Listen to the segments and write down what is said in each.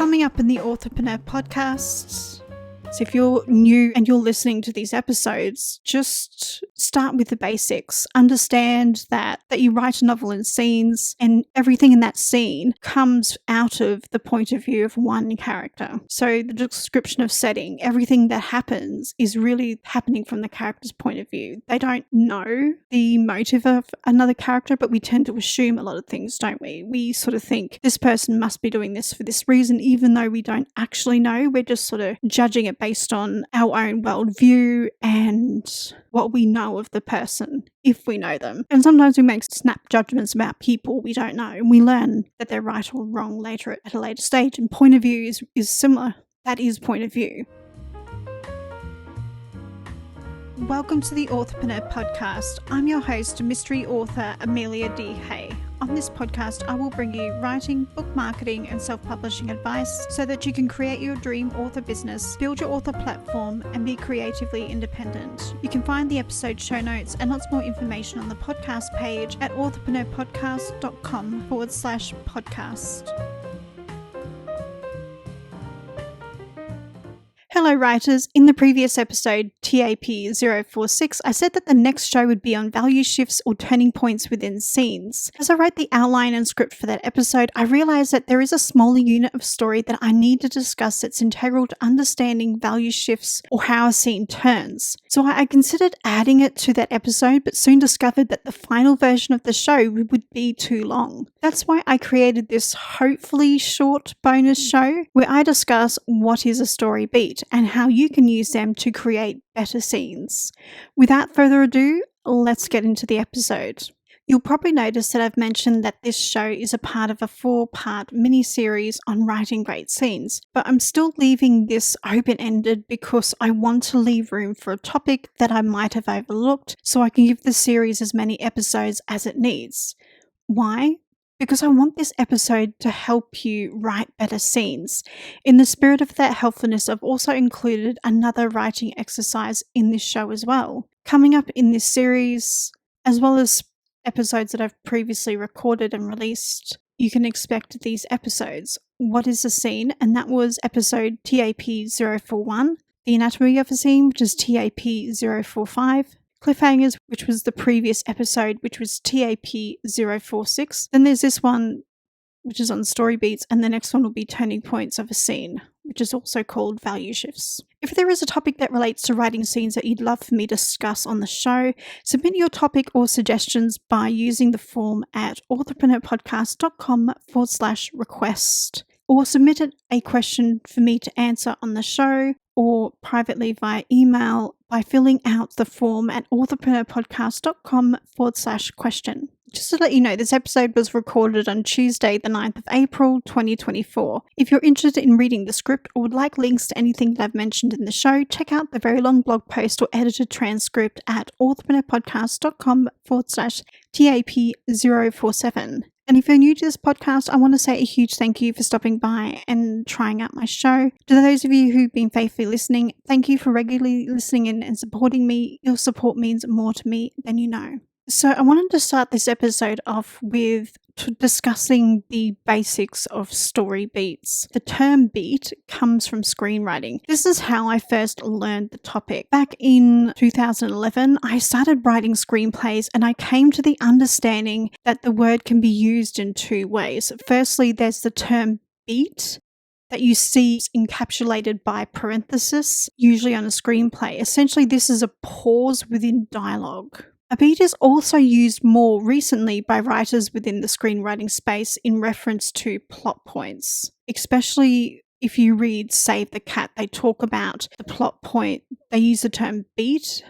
Coming up in the Authorpreneur Podcast. So if you're new and you're listening to these episodes, just start with the basics. Understand that you write a novel in scenes and everything in that scene comes out of the point of view of one character. So the description of setting, everything that happens is really happening from the character's point of view. They don't know the motive of another character, but we tend to assume a lot of things, don't we? We sort of think this person must be doing this for this reason, even though we don't actually know. We're just sort of judging it based on our own worldview and what we know of the person, if we know them. And sometimes we make snap judgments about people we don't know, and we learn that they're right or wrong later at a later stage. And point of view is similar. That is point of view. Welcome to the Authorpreneur Podcast. I'm your host, mystery author Amelia D. Hay. On this podcast, I will bring you writing, book marketing, and self-publishing advice so that you can create your dream author business, build your author platform, and be creatively independent. You can find the episode show notes and lots more information on the podcast page at authorpreneurpodcast.com/podcast. Hello writers, in the previous episode, TAP046, I said that the next show would be on value shifts or turning points within scenes. As I wrote the outline and script for that episode, I realised that there is a smaller unit of story that I need to discuss that's integral to understanding value shifts or how a scene turns. So I considered adding it to that episode, but soon discovered that the final version of the show would be too long. That's why I created this hopefully short bonus show where I discuss what is a story beat and how you can use them to create better scenes. Without further ado, let's get into the episode. You'll probably notice that I've mentioned that this show is a part of a 4-part mini-series on writing great scenes, but I'm still leaving this open-ended because I want to leave room for a topic that I might have overlooked so I can give the series as many episodes as it needs. Why? Because I want this episode to help you write better scenes. In the spirit of that helpfulness, I've also included another writing exercise in this show as well. Coming up in this series, as well as episodes that I've previously recorded and released, you can expect these episodes. What is a scene? And that was episode TAP041. The anatomy of a scene, which is TAP045. Cliffhangers, which was the previous episode, which was TAP046. Then there's this one, which is on story beats, and the next one will be turning points of a scene, which is also called value shifts. If there is a topic that relates to writing scenes that you'd love for me to discuss on the show, submit your topic or suggestions by using the form at authorpreneurpodcast.com/request, or submit a question for me to answer on the show or privately via email by filling out the form at authorpreneurpodcast.com/question. Just to let you know, this episode was recorded on Tuesday, the 9th of April, 2024. If you're interested in reading the script or would like links to anything that I've mentioned in the show, check out the very long blog post or edited transcript at authorpreneurpodcast.com/TAP047. And if you're new to this podcast, I want to say a huge thank you for stopping by and trying out my show. To those of you who've been faithfully listening, thank you for regularly listening in and supporting me. Your support means more to me than you know. So I wanted to start this episode off with discussing the basics of story beats. The term beat comes from screenwriting. This is how I first learned the topic. Back in 2011, I started writing screenplays and I came to the understanding that the word can be used in two ways. Firstly, there's the term beat that you see encapsulated by parenthesis, usually on a screenplay. Essentially, this is a pause within dialogue. A beat is also used more recently by writers within the screenwriting space in reference to plot points. Especially if you read Save the Cat, they talk about the plot point. They use the term beat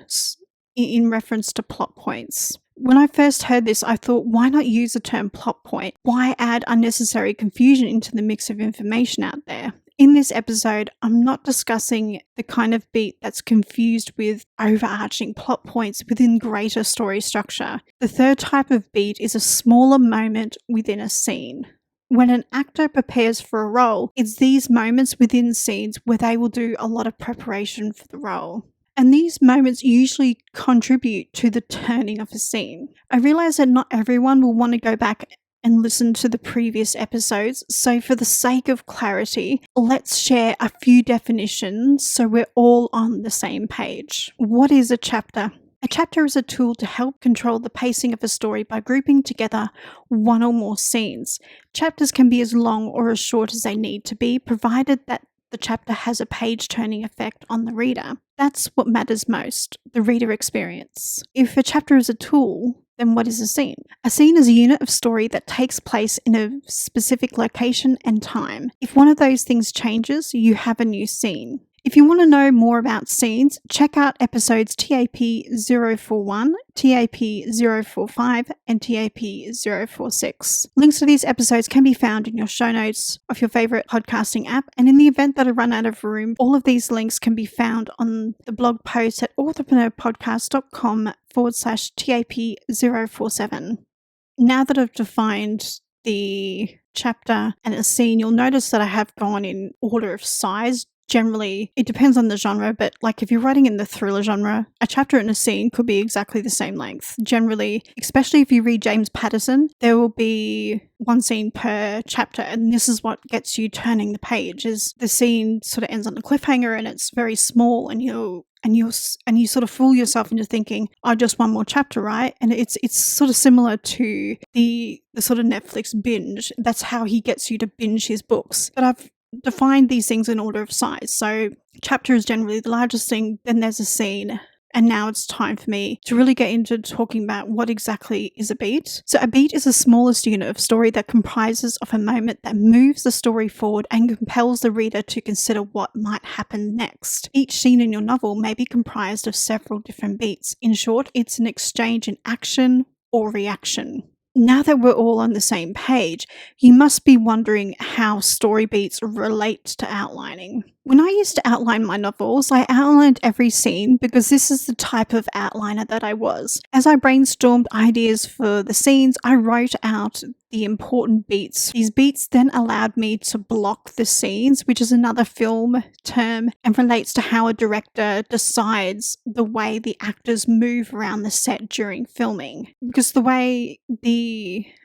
in reference to plot points. When I first heard this, I thought, why not use the term plot point? Why add unnecessary confusion into the mix of information out there? In this episode, I'm not discussing the kind of beat that's confused with overarching plot points within greater story structure. The third type of beat is a smaller moment within a scene. When an actor prepares for a role, it's these moments within scenes where they will do a lot of preparation for the role. And these moments usually contribute to the turning of a scene. I realize that not everyone will want to go back and listen to the previous episodes. So for the sake of clarity, let's share a few definitions so we're all on the same page. What is a chapter? A chapter is a tool to help control the pacing of a story by grouping together one or more scenes. Chapters can be as long or as short as they need to be, provided that the chapter has a page-turning effect on the reader. That's what matters most, the reader experience. If a chapter is a tool, then what is a scene? A scene is a unit of story that takes place in a specific location and time. If one of those things changes, you have a new scene. If you want to know more about scenes, check out episodes TAP041, TAP045, and TAP046. Links to these episodes can be found in your show notes of your favorite podcasting app, and in the event that I run out of room, all of these links can be found on the blog post at authorpreneurpodcast.com/TAP047. Now that I've defined the chapter and a scene, you'll notice that I have gone in order of size. Generally, it depends on the genre, but like if you're writing in the thriller genre, a chapter and a scene could be exactly the same length. Generally, especially if you read James Patterson, there will be one scene per chapter, and this is what gets you turning the page, is the scene sort of ends on a cliffhanger and it's very small, and you sort of fool yourself into thinking, oh, just one more chapter, right? And it's sort of similar to the sort of Netflix binge. That's how he gets you to binge his books. But I've defined these things in order of size. So chapter is generally the largest thing, then there's a scene, and now it's time for me to really get into talking about what exactly is a beat. So a beat is the smallest unit of story that comprises of a moment that moves the story forward and compels the reader to consider what might happen next. Each scene in your novel may be comprised of several different beats. In short, it's an exchange in action or reaction. Now that we're all on the same page, you must be wondering how story beats relate to outlining. When I used to outline my novels, I outlined every scene because this is the type of outliner that I was. As I brainstormed ideas for the scenes, I wrote out the important beats. These beats then allowed me to block the scenes, which is another film term and relates to how a director decides the way the actors move around the set during filming. Because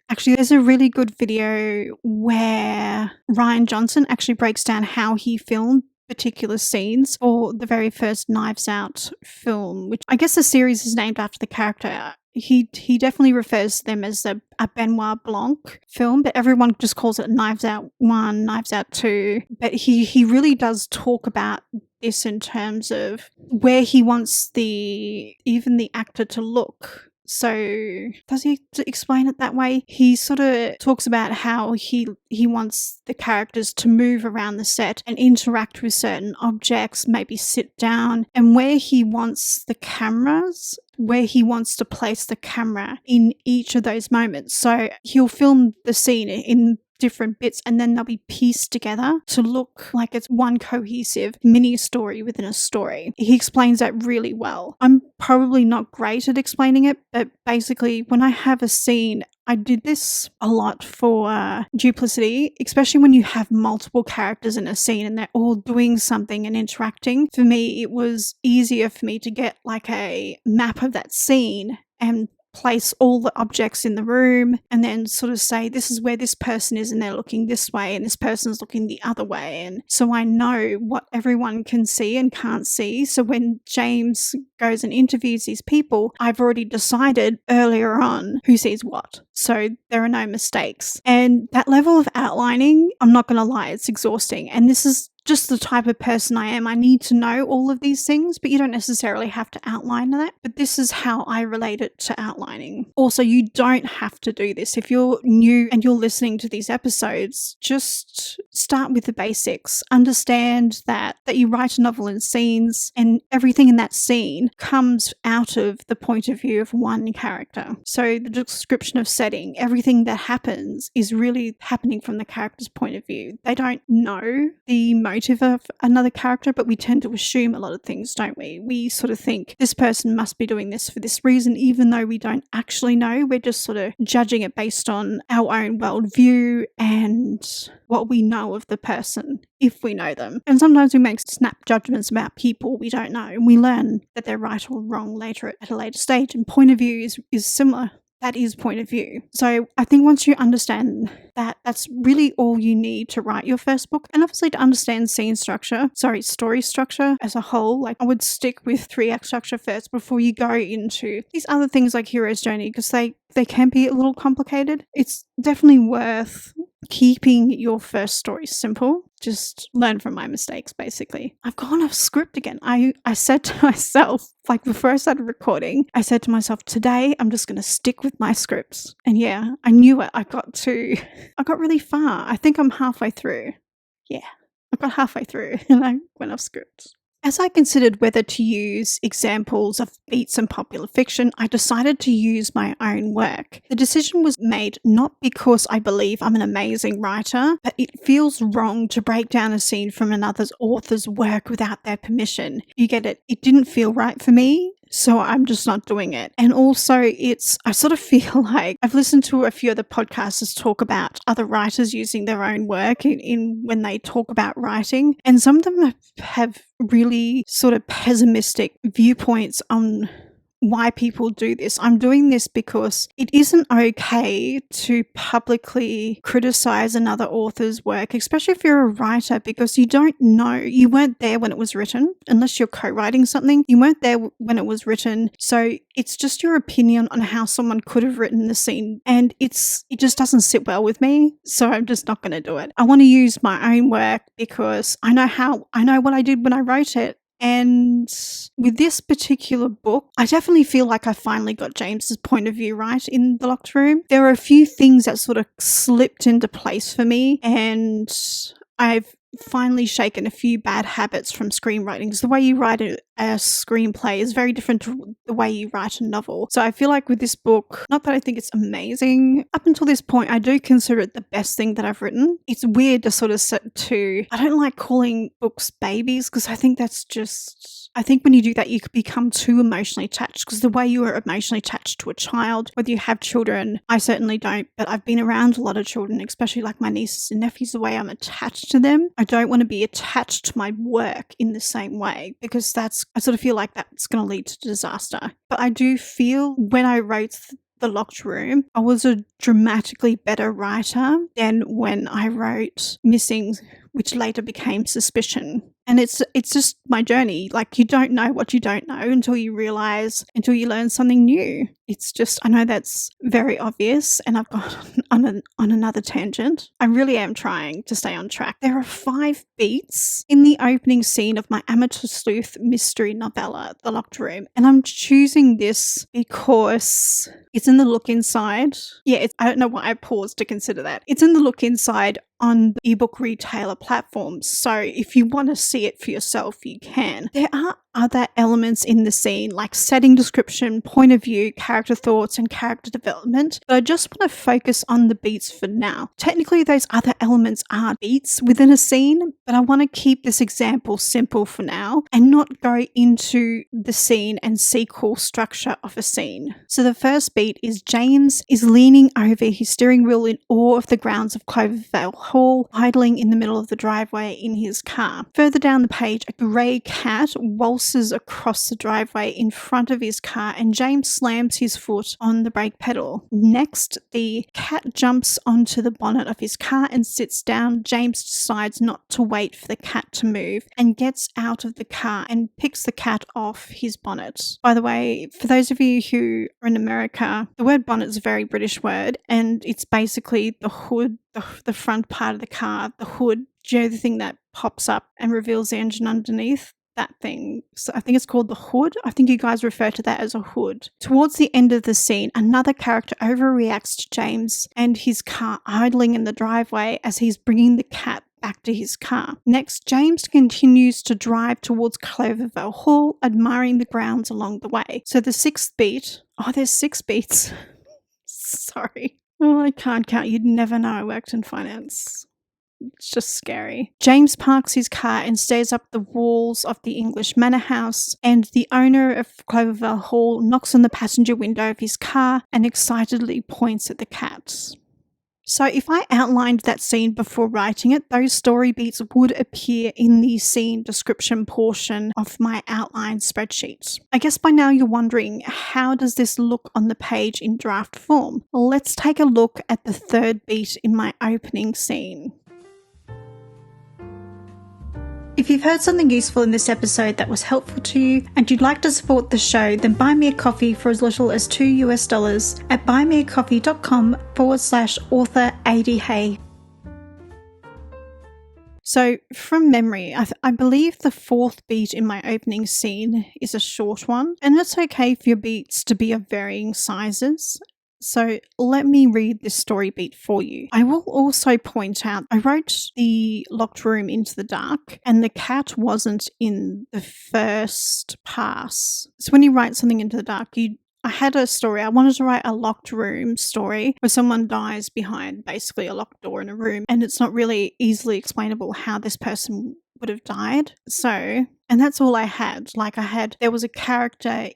Actually, there's a really good video where Rian Johnson actually breaks down how he filmed particular scenes for the very first Knives Out film, which I guess the series is named after the character. He definitely refers to them as a Benoit Blanc film, but everyone just calls it Knives Out 1, Knives Out 2. But he really does talk about this in terms of where he wants even the actor to look. So does he explain it that way? He sort of talks about how he wants the characters to move around the set and interact with certain objects, maybe sit down, and where he wants to place the camera in each of those moments. So he'll film the scene in different bits and then they'll be pieced together to look like it's one cohesive mini story within a story. He explains that really well. I'm probably not great at explaining it, but basically when I have a scene, I did this a lot for Duplicity, especially when you have multiple characters in a scene and they're all doing something and interacting. For me, it was easier for me to get like a map of that scene and place all the objects in the room and then sort of say, this is where this person is and they're looking this way and this person's looking the other way. And so I know what everyone can see and can't see. So when James goes and interviews these people, I've already decided earlier on who sees what. So there are no mistakes. And that level of outlining, I'm not going to lie, it's exhausting. And this is just the type of person I am. I need to know all of these things, but you don't necessarily have to outline that. But this is how I relate it to outlining. Also, you don't have to do this. If you're new and you're listening to these episodes, just start with the basics. Understand that you write a novel in scenes and everything in that scene comes out of the point of view of one character. So the description of setting, everything that happens is really happening from the character's point of view. They don't know the motive of another character, but we tend to assume a lot of things, don't we? We sort of think this person must be doing this for this reason, even though we don't actually know. We're just sort of judging it based on our own worldview and what we know of the person, if we know them. And sometimes we make snap judgments about people we don't know, and we learn that they're right or wrong later at a later stage. And point of view is similar. that is point of view. So I think once you understand that, that's really all you need to write your first book. And obviously to understand story structure as a whole, like I would stick with 3-act structure first before you go into these other things like hero's journey, because they can be a little complicated. It's definitely worth keeping your first story simple. Just learn from my mistakes, basically. I've gone off script again. I said to myself, like before I started recording, I said to myself, today I'm just going to stick with my scripts. And yeah, I knew it. I got really far. I think I'm halfway through. Yeah, I got halfway through and I went off script. As I considered whether to use examples of beats in popular fiction, I decided to use my own work. The decision was made not because I believe I'm an amazing writer, but it feels wrong to break down a scene from another author's work without their permission. You get it? It didn't feel right for me. So I'm just not doing it. And also I sort of feel like I've listened to a few other podcasters talk about other writers using their own work in when they talk about writing. And some of them have really sort of pessimistic viewpoints on why people do this. I'm doing this because it isn't okay to publicly criticize another author's work, especially if you're a writer, because you don't know. You weren't there when it was written, unless you're co-writing something. You weren't there when it was written. So it's just your opinion on how someone could have written the scene. And it just doesn't sit well with me. So I'm just not going to do it. I want to use my own work because I know what I did when I wrote it. And with this particular book, I definitely feel like I finally got James's point of view right in The Locked Room. There are a few things that sort of slipped into place for me, and I've finally shaken a few bad habits from screenwriting, because the way you write a screenplay is very different to the way you write a novel. So I feel like with this book, not that I think it's amazing, up until this point I do consider it the best thing that I've written. It's weird to sort of I don't like calling books babies, because I think when you do that you could become too emotionally attached, because the way you are emotionally attached to a child, whether you have children, I certainly don't, but I've been around a lot of children, especially like my nieces and nephews, the way I'm attached to them. I don't want to be attached to my work in the same way, because I sort of feel like that's going to lead to disaster. But I do feel when I wrote The Locked Room, I was a dramatically better writer than when I wrote Missing, which later became Suspicion. And it's just my journey. Like, you don't know what you don't know until you learn something new. It's just, I know that's very obvious, and I've gone on another tangent. I really am trying to stay on track. There are 5 beats in the opening scene of my amateur sleuth mystery novella, The Locked Room. And I'm choosing this because it's in the look inside. Yeah, I don't know why I paused to consider that. It's in the look inside on the ebook retailer platforms. So if you want to see it for yourself, you can. There are other elements in the scene, like setting description, point of view, character thoughts, and character development, but I just want to focus on the beats for now. Technically, those other elements are beats within a scene, but I want to keep this example simple for now and not go into the scene and sequel structure of a scene. So the first beat is James is leaning over his steering wheel in awe of the grounds of Clovervale Hall, idling in the middle of the driveway in his car. Further down the page, a grey cat waltzes across the driveway in front of his car, and James slams his foot on the brake pedal. Next, the cat jumps onto the bonnet of his car and sits down. James decides not to wait for the cat to move and gets out of the car and picks the cat off his bonnet. By the way, for those of you who are in America, the word bonnet is a very British word, and it's basically the hood, the front part of the car, the hood, the thing that pops up and reveals the engine underneath. That thing. So I think it's called the hood. I think you guys refer to that as a hood. Towards the end of the scene, another character overreacts to James and his car idling in the driveway as he's bringing the cat back to his car. Next, James continues to drive towards Clovervale Hall, admiring the grounds along the way. So the 6th beat, there's 6 beats. Sorry. Oh, I can't count. You'd never know I worked in finance. It's just scary. James parks his car and stares up the walls of the English manor house, and the owner of Clovervale Hall knocks on the passenger window of his car and excitedly points at the cats. So if I outlined that scene before writing it, those story beats would appear in the scene description portion of my outline spreadsheet. I guess by now you're wondering, how does this look on the page in draft form? Well, let's take a look at the third beat in my opening scene. If you've heard something useful in this episode that was helpful to you and you'd like to support the show, then buy me a coffee for as little as $2 at buymeacoffee.com/author80hey. So from memory, I believe the fourth beat in my opening scene is a short one, and it's okay for your beats to be of varying sizes. So let me read this story beat for you. I will also point out, I wrote the locked room into the dark and the cat wasn't in the first pass. So when you write something into the dark, I had a story. I wanted to write a locked room story where someone dies behind basically a locked door in a room, and it's not really easily explainable how this person would have died. So, and that's all I had. There was a character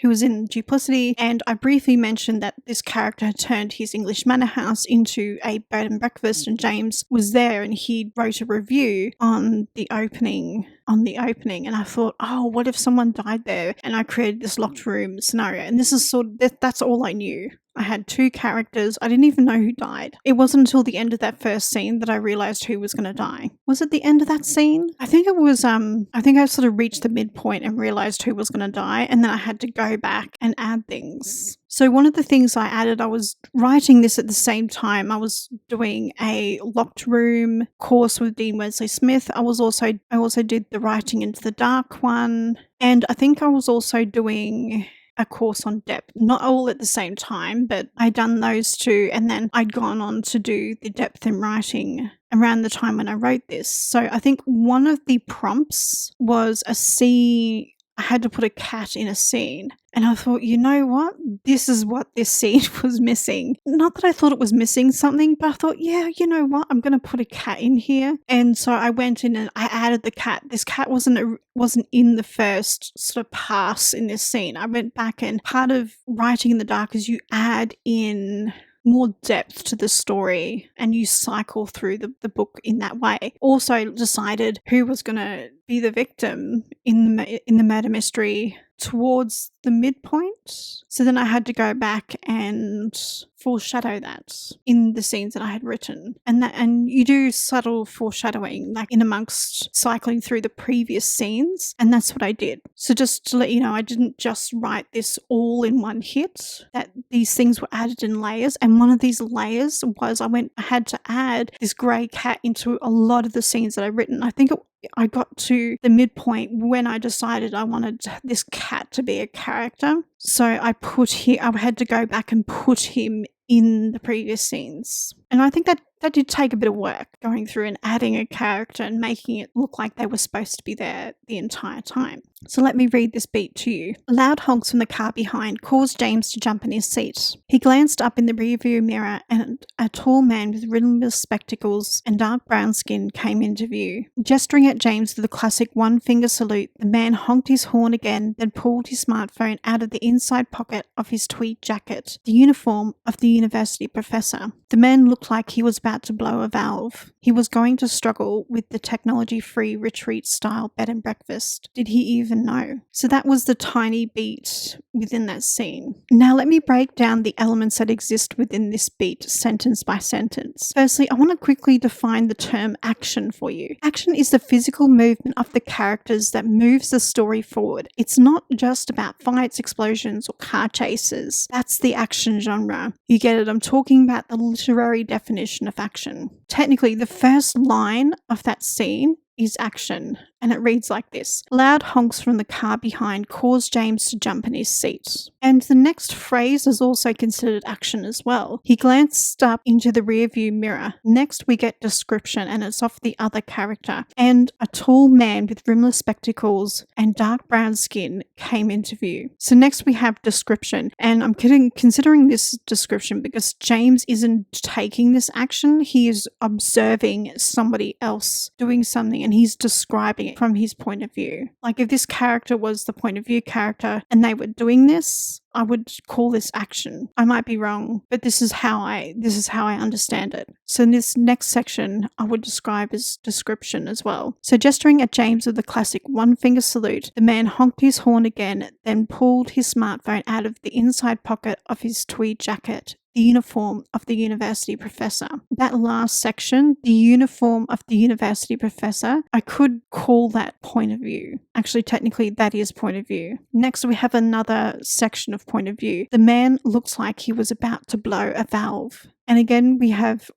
who was in Duplicity, and I briefly mentioned that this character had turned his English manor house into a bed and breakfast, and James was there and he wrote a review on the opening, and I thought, oh, what if someone died there? And I created this locked room scenario, and this is that's all I knew. I had two characters. I didn't even know who died. It wasn't until the end of that first scene that I realized who was going to die. Was it the end of that scene? I think it was, I think I sort of reached the midpoint and realized who was going to die, and then I had to go back and add things. So one of the things I added, I was writing this at the same time. I was doing a locked room course with Dean Wesley Smith. I also did the writing into the dark one, and I think I was also doing a course on depth, not all at the same time, but I'd done those two, and then I'd gone on to do the depth in writing around the time when I wrote this. So I think one of the prompts was a scene. I had to put a cat in a scene. And I thought, you know what? This is what this scene was missing. Not that I thought it was missing something, but I thought, yeah, you know what? I'm going to put a cat in here. And so I went in and I added the cat. This cat wasn't in the first sort of pass in this scene. I went back, and part of writing in the dark is you add in more depth to the story and you cycle through the book in that way. Also decided who was going to be the victim in the murder mystery towards the midpoint. So then I had to go back and foreshadow that in the scenes that I had written. And you do subtle foreshadowing, like in amongst cycling through the previous scenes. And that's what I did. So just to let you know, I didn't just write this all in one hit, that these things were added in layers. And one of these layers was I had to add this grey cat into a lot of the scenes that I've written. I think I got to the midpoint when I decided I wanted this cat to be a character. So I had to go back and put him in the previous scenes. And I think that did take a bit of work, going through and adding a character and making it look like they were supposed to be there the entire time. So let me read this beat to you. Loud honks from the car behind caused James to jump in his seat. He glanced up in the rearview mirror, and a tall man with rimless spectacles and dark brown skin came into view. Gesturing at James with a classic one-finger salute, the man honked his horn again, then pulled his smartphone out of the inside pocket of his tweed jacket, the uniform of the university professor. The man looked like he was about to blow a valve. He was going to struggle with the technology-free retreat-style bed and breakfast. Did he even know? So that was the tiny beat within that scene. Now let me break down the elements that exist within this beat sentence by sentence. Firstly, I want to quickly define the term action for you. Action is the physical movement of the characters that moves the story forward. It's not just about fights, explosions, or car chases. That's the action genre. You get it? I'm talking about the literary definition of action. Technically, the first line of that scene is action, and it reads like this. Loud honks from the car behind caused James to jump in his seat. And the next phrase is also considered action as well. He glanced up into the rearview mirror. Next we get description, and it's of the other character. And a tall man with rimless spectacles and dark brown skin came into view. So next we have description, and I'm considering this description because James isn't taking this action. He is observing somebody else doing something, and he's describing it from his point of view. Like if this character was the point of view character and they were doing this, I would call this action. I might be wrong, but this is how I understand it. So in this next section, I would describe as description as well. So gesturing at James with the classic one-finger salute, the man honked his horn again, then pulled his smartphone out of the inside pocket of his tweed jacket. The uniform of the university professor. That last section, the uniform of the university professor, I could call that point of view. Actually, technically, that is point of view. Next, we have another section of point of view. The man looks like he was about to blow a valve. And again, we have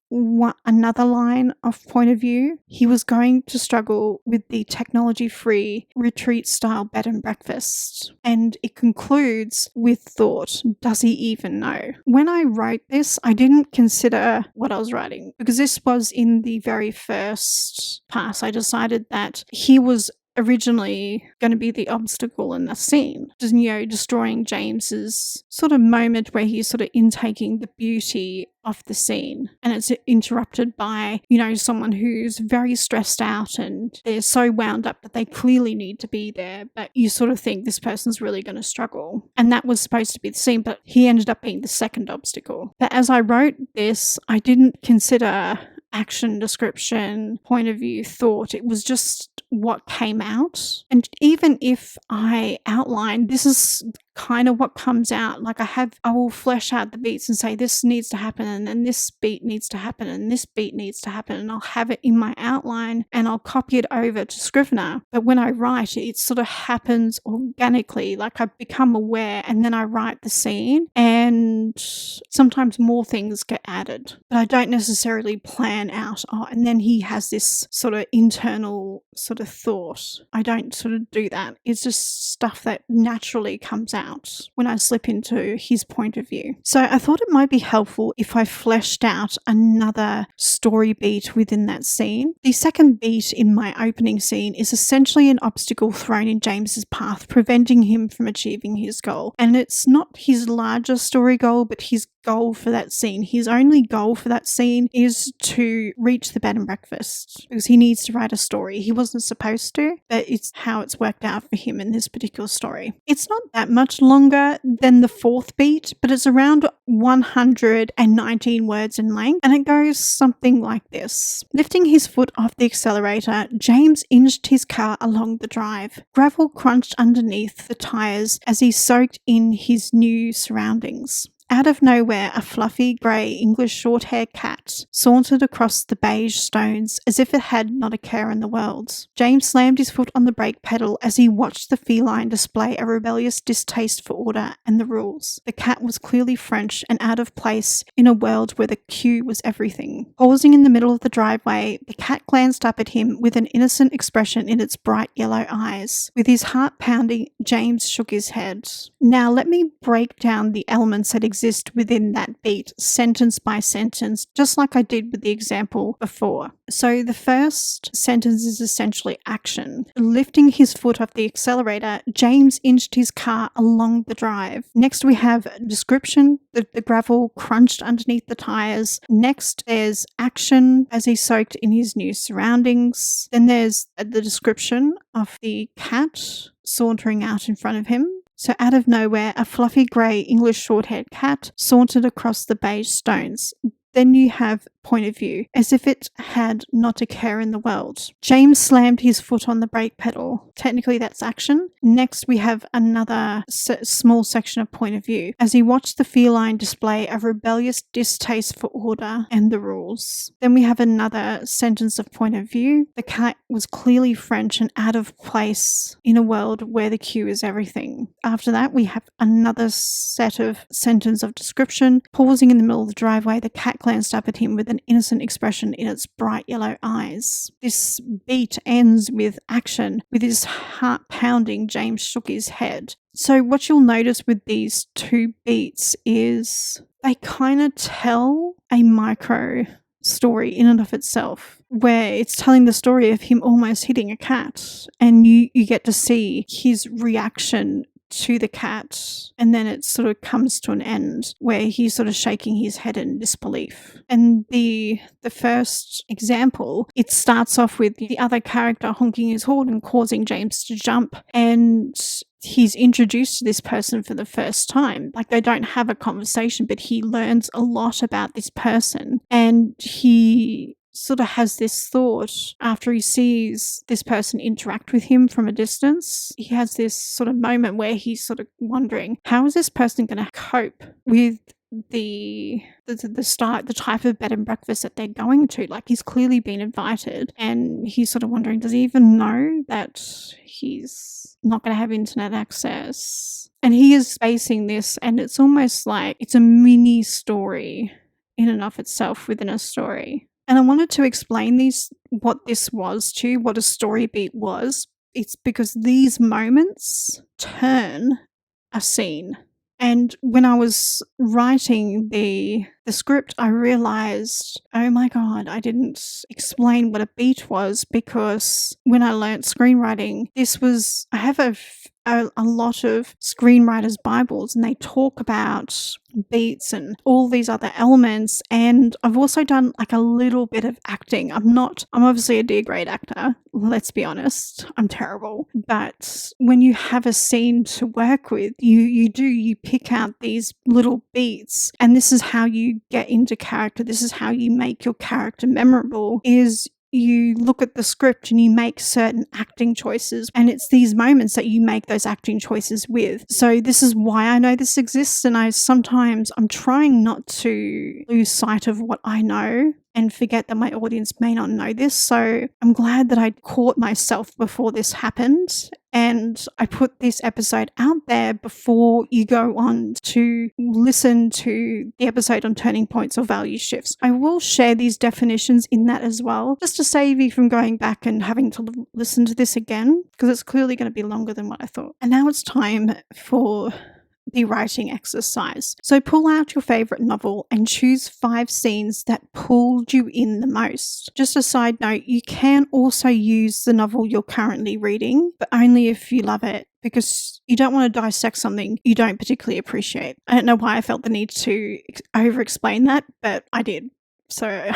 another line of point of view. He was going to struggle with the technology-free retreat-style bed and breakfast. And it concludes with thought, does he even know? When I wrote this, I didn't consider what I was writing because this was in the very first pass. I decided that he was originally going to be the obstacle in the scene, just, destroying James's sort of moment where he's sort of intaking the beauty of the scene, and it's interrupted by, someone who's very stressed out and they're so wound up that they clearly need to be there, but you sort of think this person's really going to struggle. And that was supposed to be the scene, but he ended up being the second obstacle. But as I wrote this, I didn't consider action, description, point of view, thought. It was just what came out. And even if I outline, this is kind of what comes out. Like I will flesh out the beats and say this needs to happen, and then this beat needs to happen, and this beat needs to happen, and I'll have it in my outline and I'll copy it over to Scrivener. But when I write it, it sort of happens organically. Like I become aware and then I write the scene, and sometimes more things get added. But I don't necessarily plan out, and then he has this sort of internal sort of thought. I don't sort of do that. It's just stuff that naturally comes out when I slip into his point of view. So I thought it might be helpful if I fleshed out another story beat within that scene. The second beat in my opening scene is essentially an obstacle thrown in James's path, preventing him from achieving his goal. And it's not his larger story goal, but his goal for that scene. His only goal for that scene is to reach the bed and breakfast because he needs to write a story. He wasn't supposed to, but it's how it's worked out for him in this particular story. It's not that much longer than the fourth beat, but it's around 119 words in length, and it goes something like this. Lifting his foot off the accelerator, James inched his car along the drive. Gravel crunched underneath the tires as he soaked in his new surroundings. Out of nowhere, a fluffy, grey, English short-haired cat sauntered across the beige stones as if it had not a care in the world. James slammed his foot on the brake pedal as he watched the feline display a rebellious distaste for order and the rules. The cat was clearly French and out of place in a world where the queue was everything. Pausing in the middle of the driveway, the cat glanced up at him with an innocent expression in its bright yellow eyes. With his heart pounding, James shook his head. Now let me break down the elements that exist within that beat, sentence by sentence, just like I did with the example before. So the first sentence is essentially action. Lifting his foot off the accelerator, James inched his car along the drive. Next we have description, the gravel crunched underneath the tires. Next there's action as he soaked in his new surroundings. Then there's the description of the cat sauntering out in front of him. So out of nowhere, a fluffy grey English short-haired cat sauntered across the beige stones. Then you have point of view, as if it had not a care in the world. James slammed his foot on the brake pedal. Technically, that's action. Next, we have another small section of point of view, as he watched the feline display a rebellious distaste for order and the rules. Then we have another sentence of point of view. The cat was clearly French and out of place in a world where the queue is everything. After that, we have another set of sentence of description. Pausing in the middle of the driveway, the cat glanced up at him with an innocent expression in its bright yellow eyes. This beat ends with action. With his heart pounding, James shook his head. So what you'll notice with these two beats is they kind of tell a micro story in and of itself, where it's telling the story of him almost hitting a cat, and you get to see his reaction to the cat, and then it sort of comes to an end where he's sort of shaking his head in disbelief. And the first example, it starts off with the other character honking his horn and causing James to jump, and he's introduced to this person for the first time. Like, they don't have a conversation, but he learns a lot about this person, and he sort of has this thought after he sees this person interact with him from a distance. He has this sort of moment where he's sort of wondering, how is this person going to cope with the type of bed and breakfast that they're going to? Like, he's clearly been invited, and he's sort of wondering, does he even know that he's not going to have internet access? And he is facing this, and it's almost like it's a mini story in and of itself within a story. And I wanted to explain what this was to, what a story beat was. It's because these moments turn a scene. And when I was writing the script, I realized, oh my God, I didn't explain what a beat was, because when I learnt screenwriting, I have a lot of screenwriters' Bibles, and they talk about beats and all these other elements. And I've also done like a little bit of acting. I'm obviously a D grade actor. Let's be honest. I'm terrible. But when you have a scene to work with, you pick out these little beats, and this is how you get into character. This is how you make your character memorable, is you look at the script and you make certain acting choices, and it's these moments that you make those acting choices with. So this is why I know this exists, and I'm trying not to lose sight of what I know and forget that my audience may not know this. So I'm glad that I caught myself before this happened, and I put this episode out there before you go on to listen to the episode on turning points or value shifts. I will share these definitions in that as well, just to save you from going back and having to listen to this again, because it's clearly going to be longer than what I thought. And now it's time for the writing exercise. So pull out your favorite novel and choose 5 scenes that pulled you in the most. Just a side note, you can also use the novel you're currently reading, but only if you love it, because you don't want to dissect something you don't particularly appreciate. I don't know why I felt the need to over-explain that, but I did. So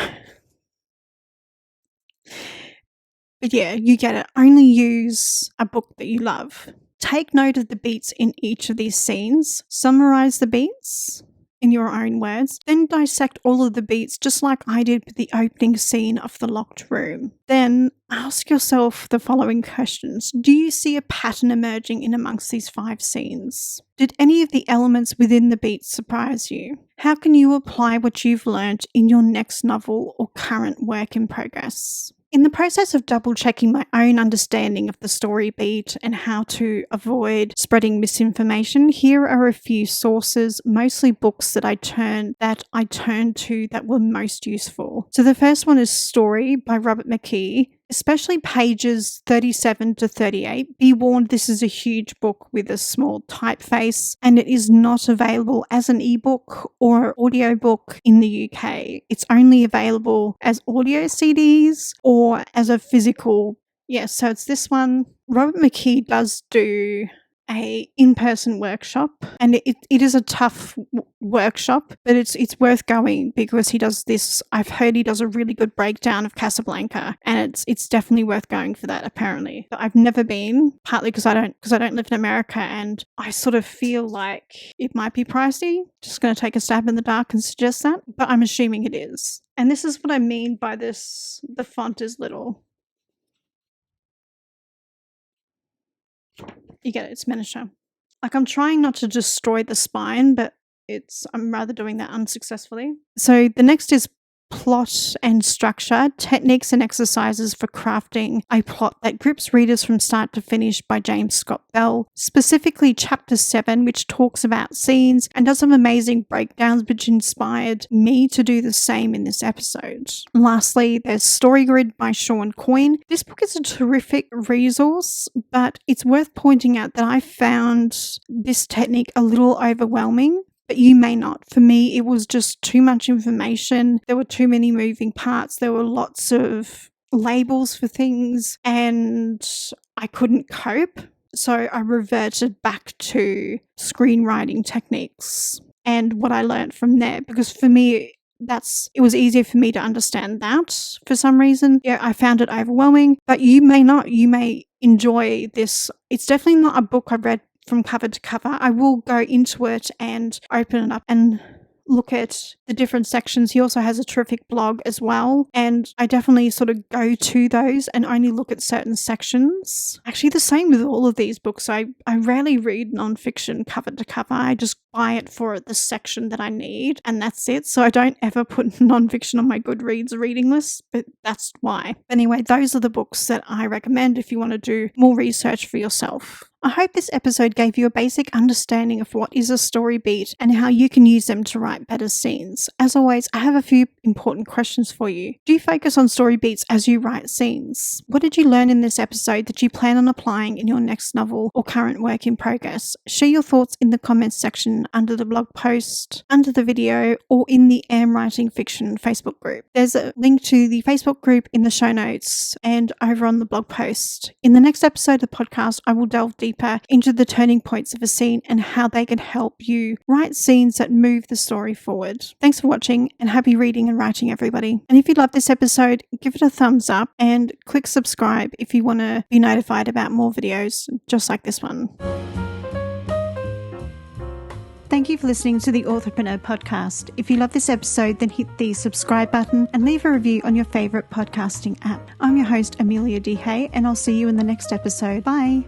but yeah, you get it. Only use a book that you love. Take note of the beats in each of these scenes. Summarize the beats in your own words. Then dissect all of the beats, just like I did with the opening scene of the locked room. Then ask yourself the following questions. Do you see a pattern emerging in amongst these 5 scenes? Did any of the elements within the beats surprise you? How can you apply what you've learned in your next novel or current work in progress? In the process of double-checking my own understanding of the story beat and how to avoid spreading misinformation, here are a few sources, mostly books that I turned to that were most useful. So the first one is Story by Robert McKee, especially pages 37 to 38. Be warned, this is a huge book with a small typeface, and it is not available as an ebook or audiobook in the UK. It's only available as audio CDs or as a physical. Yes, so it's this one. Robert McKee does do a in-person workshop, and it is a tough workshop, but it's worth going, because he does this. I've heard he does a really good breakdown of Casablanca, and it's definitely worth going for that, apparently. But I've never been, partly because I don't live in America, and I sort of feel like it might be pricey. Just going to take a stab in the dark and suggest that, but I'm assuming it is. And this is what I mean by this. The font is little. You get it, it's miniature. Like, I'm trying not to destroy the spine, but I'm rather doing that unsuccessfully. So the next is Plot and Structure, Techniques and Exercises for Crafting a Plot That Grips Readers from Start to Finish by James Scott Bell, specifically Chapter 7, which talks about scenes and does some amazing breakdowns, which inspired me to do the same in this episode. Lastly, there's Story Grid by Sean Coyne. This book is a terrific resource, but it's worth pointing out that I found this technique a little overwhelming. But you may not. For me, it was just too much information. There were too many moving parts. There were lots of labels for things, and I couldn't cope. So I reverted back to screenwriting techniques and what I learned from there, because for me, it was easier for me to understand that for some reason. Yeah, I found it overwhelming, but you may not. You may enjoy this. It's definitely not a book I've read from cover to cover. I will go into it and open it up and look at the different sections. He also has a terrific blog as well, and I definitely sort of go to those and only look at certain sections. Actually, the same with all of these books. I rarely read nonfiction cover to cover. I just buy it for the section that I need, and that's it. So I don't ever put nonfiction on my Goodreads reading list, but that's why. Anyway, those are the books that I recommend if you want to do more research for yourself. I hope this episode gave you a basic understanding of what is a story beat and how you can use them to write better scenes. As always, I have a few important questions for you. Do you focus on story beats as you write scenes? What did you learn in this episode that you plan on applying in your next novel or current work in progress? Share your thoughts in the comments section under the blog post, under the video, or in the Am Writing Fiction Facebook group. There's a link to the Facebook group in the show notes and over on the blog post. In the next episode of the podcast, I will delve deeper into the turning points of a scene and how they can help you write scenes that move the story forward. Thanks for watching, and happy reading and writing, everybody. And if you love this episode, give it a thumbs up and click subscribe if you want to be notified about more videos just like this one. Thank you for listening to the Authorpreneur Podcast. If you love this episode, then hit the subscribe button and leave a review on your favourite podcasting app. I'm your host, Amelia D. Hay, and I'll see you in the next episode. Bye.